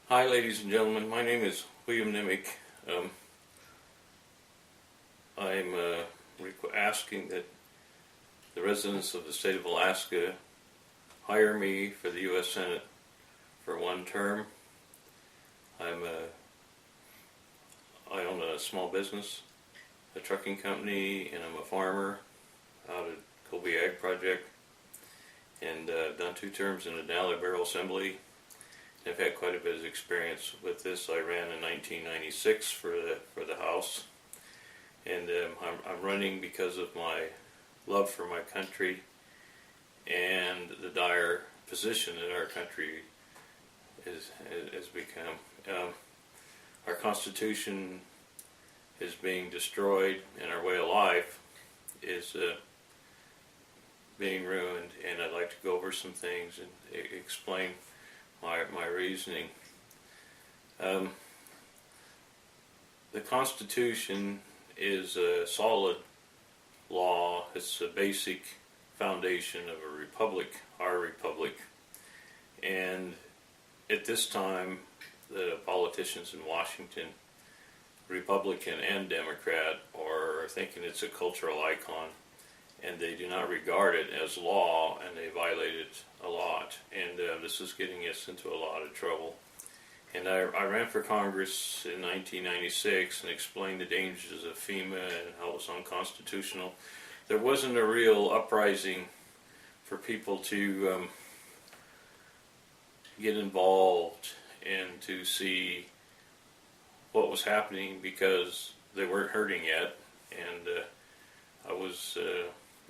Hi, ladies and gentlemen. My name is William Nemec. I'm asking that the residents of the state of Alaska hire me for the U.S. Senate for one term. I own a small business, a trucking company, and I'm a farmer out at Colby Ag Project. And I've done 2 terms in the Denali Barrel Assembly. I've had quite a bit of experience with this. I ran in 1996 for the House, and I'm running because of my love for my country and the dire position that our country has become. Our Constitution is being destroyed, and our way of life is being ruined. And I'd like to go over some things and explain my reasoning. The Constitution is a solid law. It's a basic foundation of a republic, our republic. And at this time, the politicians in Washington, Republican and Democrat, are thinking it's a cultural icon, and they do not regard it as law, and they violate it a lot. And this is getting us into a lot of trouble. And I ran for Congress in 1996 and explained the dangers of FEMA and how it was unconstitutional. There wasn't a real uprising for people to get involved and to see what was happening, because they weren't hurting yet. And I was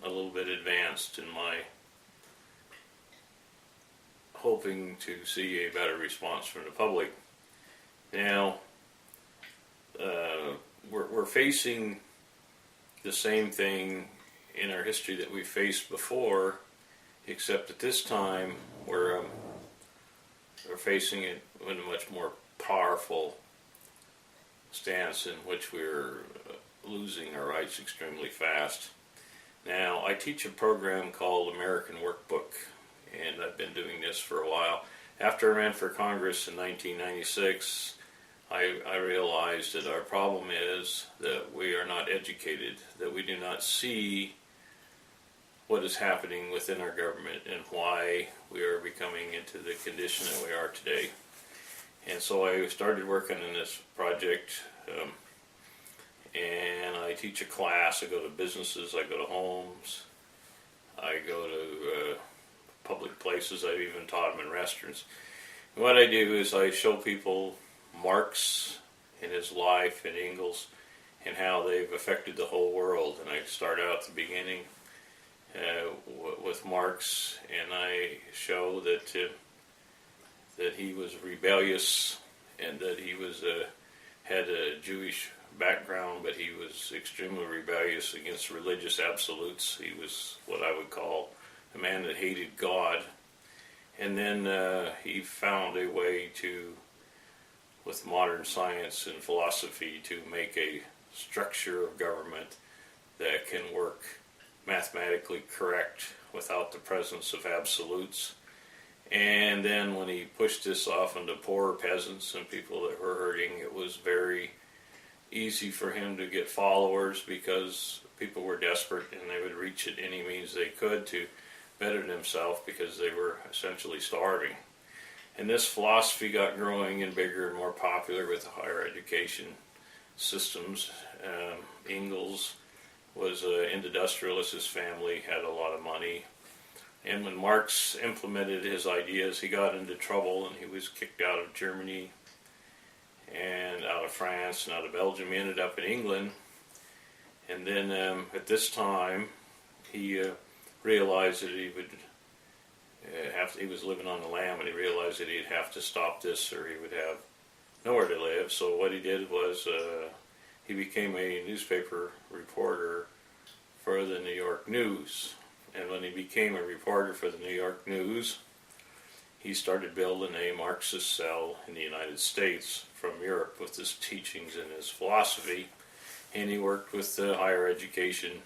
a little bit advanced in my hoping to see a better response from the public. Now, we're facing the same thing in our history that we faced before, except at this time we're facing it in a much more powerful stance, in which we're losing our rights extremely fast. Now, I teach a program called American Workbook, and I've been doing this for a while. After I ran for Congress in 1996, I realized that our problem is that we are not educated, that we do not see what is happening within our government and why we are becoming into the condition that we are today. And so I started working on this project, and I teach a class. I go to businesses, I go to homes, I go to public places. I've even taught them in restaurants. And what I do is I show people Marx and his life and Engels and how they've affected the whole world. And I start out at the beginning with Marx, and I show that he was rebellious, and that he was had a Jewish background, but he was extremely rebellious against religious absolutes. He was what I would call a man that hated God. And then he found a way to, with modern science and philosophy, to make a structure of government that can work mathematically correct without the presence of absolutes. And then when he pushed this off onto poor peasants and people that were hurting, it was very easy for him to get followers, because people were desperate and they would reach at any means they could to better themselves, because they were essentially starving. And this philosophy got growing and bigger and more popular with the higher education systems. Engels was an industrialist. His family had a lot of money. And when Marx implemented his ideas, he got into trouble, and he was kicked out of Germany and out of France and out of Belgium. He ended up in England. And then at this time, he realized that he would he was living on the lam, and he realized that he'd have to stop this or he would have nowhere to live. So what he did was he became a newspaper reporter for the New York News. And when he became a reporter for the New York News, he started building a Marxist cell in the United States from Europe with his teachings and his philosophy. And he worked with the higher education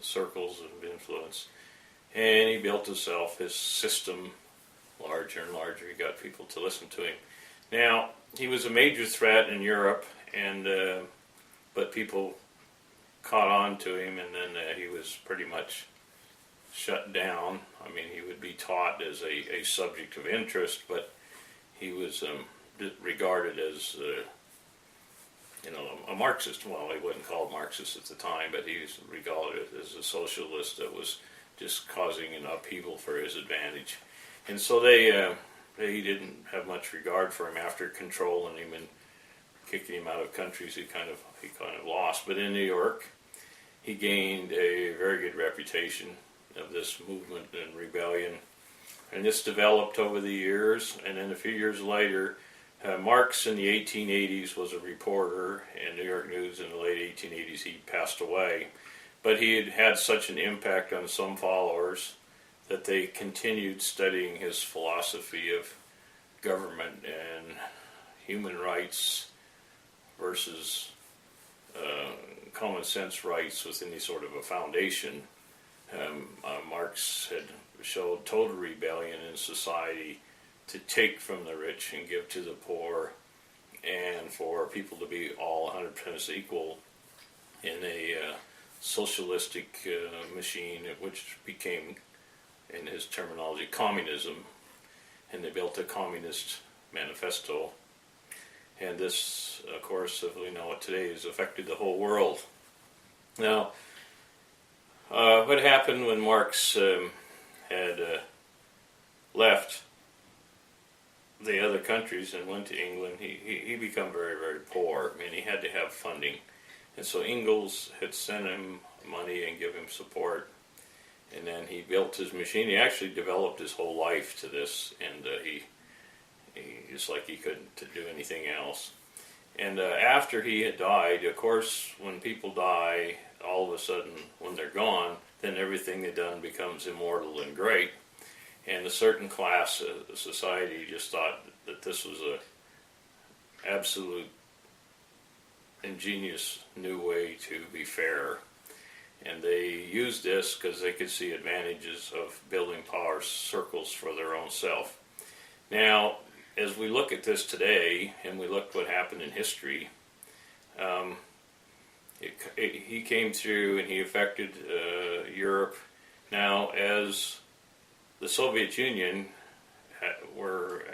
circles of influence. And he built himself his system larger and larger. He got people to listen to him. Now, he was a major threat in Europe, and but people caught on to him, and then he was pretty much shut down. I mean, he would be taught as a subject of interest, but he was regarded as a Marxist. Well, he wasn't called Marxist at the time, but he was regarded as a socialist that was just causing an upheaval for his advantage. And so they didn't have much regard for him after controlling him and kicking him out of countries he kind of lost. But in New York, he gained a very good reputation of this movement and rebellion. And this developed over the years, and then a few years later, Marx in the 1880s was a reporter in New York News. In the late 1880s, he passed away. But he had had such an impact on some followers that they continued studying his philosophy of government and human rights versus common sense rights with any sort of a foundation. Marx had showed total rebellion in society to take from the rich and give to the poor, and for people to be all 100% equal in a socialistic machine, which became, in his terminology, communism. And they built a communist manifesto. And this, of course, as we know it today, has affected the whole world. Now, what happened when Marx had left the other countries and went to England? He became very, very poor. I mean, he had to have funding. And so Engels had sent him money and give him support. And then he built his machine. He actually developed his whole life to this, and he just like he couldn't do anything else. And after he had died, of course, when people die, all of a sudden, when they're gone, then everything they've done becomes immortal and great. And a certain class of society just thought that this was a absolute ingenious new way to be fair. And they used this because they could see advantages of building power circles for their own self. Now, as we look at this today, and we look what happened in history, he came through and he affected Europe. Now, as the Soviet Union were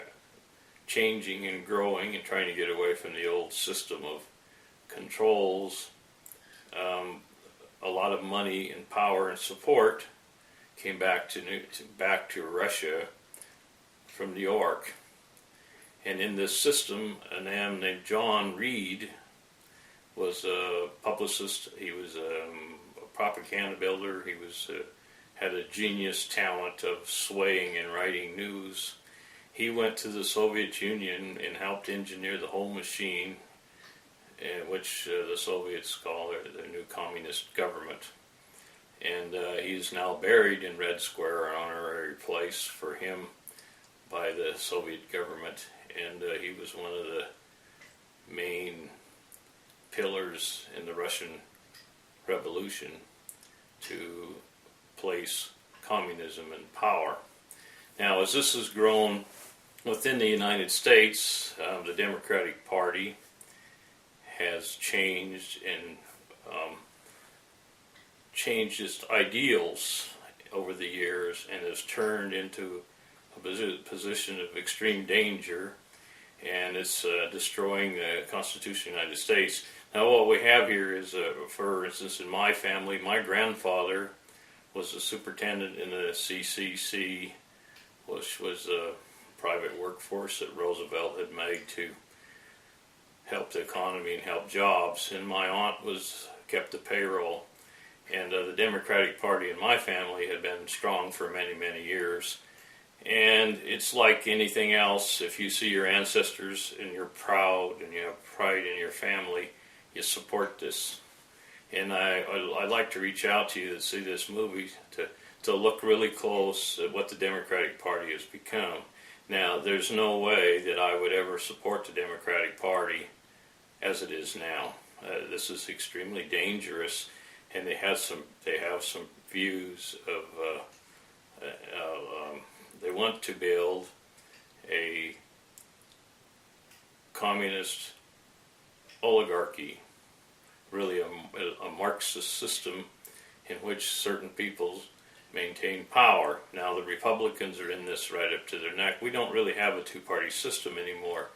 changing and growing and trying to get away from the old system of controls, a lot of money and power and support came back to Russia from New York. And in this system, a man named John Reed was a publicist. He was a propaganda builder. He had a genius talent of swaying and writing news. He went to the Soviet Union and helped engineer the whole machine, which the Soviets call their new communist government. And he's now buried in Red Square, an honorary place for him by the Soviet government. And he was one of the main pillars in the Russian Revolution to place communism in power. Now, as this has grown within the United States, the Democratic Party has changed and changed its ideals over the years and has turned into a position of extreme danger, and it's destroying the Constitution of the United States. Now, what we have here is, for instance, in my family, my grandfather was a superintendent in the CCC, which was a private workforce that Roosevelt had made to help the economy and help jobs. And my aunt kept the payroll. And the Democratic Party in my family had been strong for many, many years. And it's like anything else. If you see your ancestors and you're proud and you have pride in your family, you support this. And I'd like to reach out to you that see this movie to look really close at what the Democratic Party has become. Now, there's no way that I would ever support the Democratic Party as it is now. This is extremely dangerous, and they have some views of They want to build a communist oligarchy, really a Marxist system in which certain peoples maintain power. Now the Republicans are in this right up to their neck. We don't really have a two-party system anymore.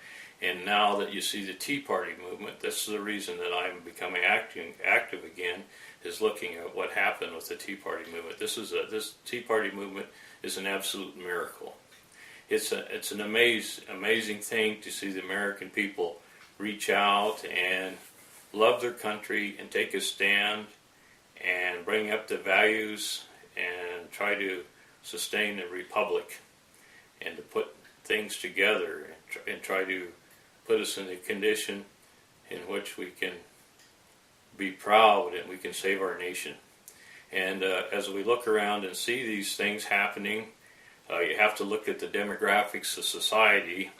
And now that you see the Tea Party movement, this is the reason that I'm becoming active again, is looking at what happened with the Tea Party movement. This Tea Party movement is an absolute miracle. It's an amazing thing to see the American people reach out and love their country and take a stand and bring up the values and try to sustain the republic and to put things together and try to put us in a condition in which we can be proud and we can save our nation. And as we look around and see these things happening, you have to look at the demographics of society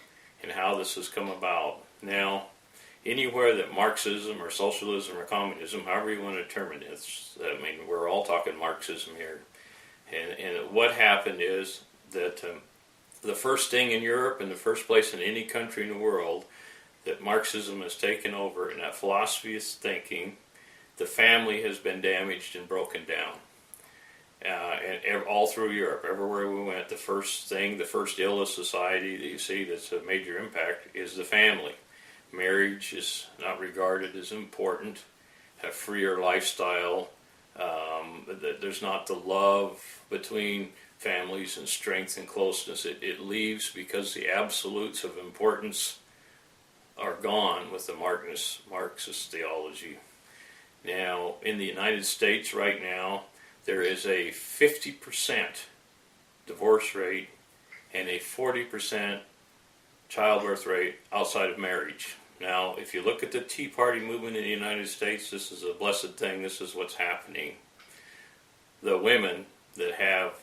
and how this has come about. Now, anywhere that Marxism or socialism or communism, however you want to determine it, I mean, we're all talking Marxism here. And what happened is that the first thing in Europe and the first place in any country in the world that Marxism has taken over, and that philosophy is thinking, the family has been damaged and broken down. And all through Europe, everywhere we went, the first ill of society that you see that's a major impact is the family. Marriage is not regarded as important, a freer lifestyle. There's not the love between families and strength and closeness. It leaves because the absolutes of importance are gone with the Marxist theology. Now, in the United States right now, there is a 50% divorce rate and a 40% childbirth rate outside of marriage. Now, if you look at the Tea Party movement in the United States, this is a blessed thing. This is what's happening. The women that have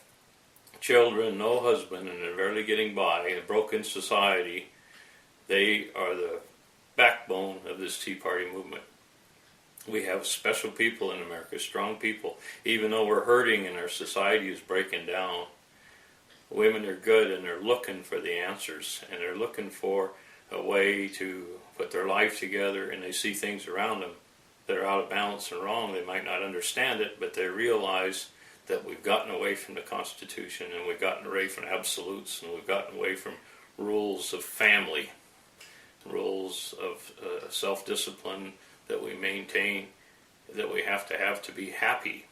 children, no husband, and are barely getting by in a broken society, they are the backbone of this Tea Party movement. We have special people in America, strong people. Even though we're hurting and our society is breaking down, women are good and they're looking for the answers, and they're looking for a way to put their life together, and they see things around them that are out of balance and wrong. They might not understand it, but they realize that we've gotten away from the Constitution, and we've gotten away from absolutes, and we've gotten away from rules of family, rules of self-discipline that we maintain, that we have to be happy.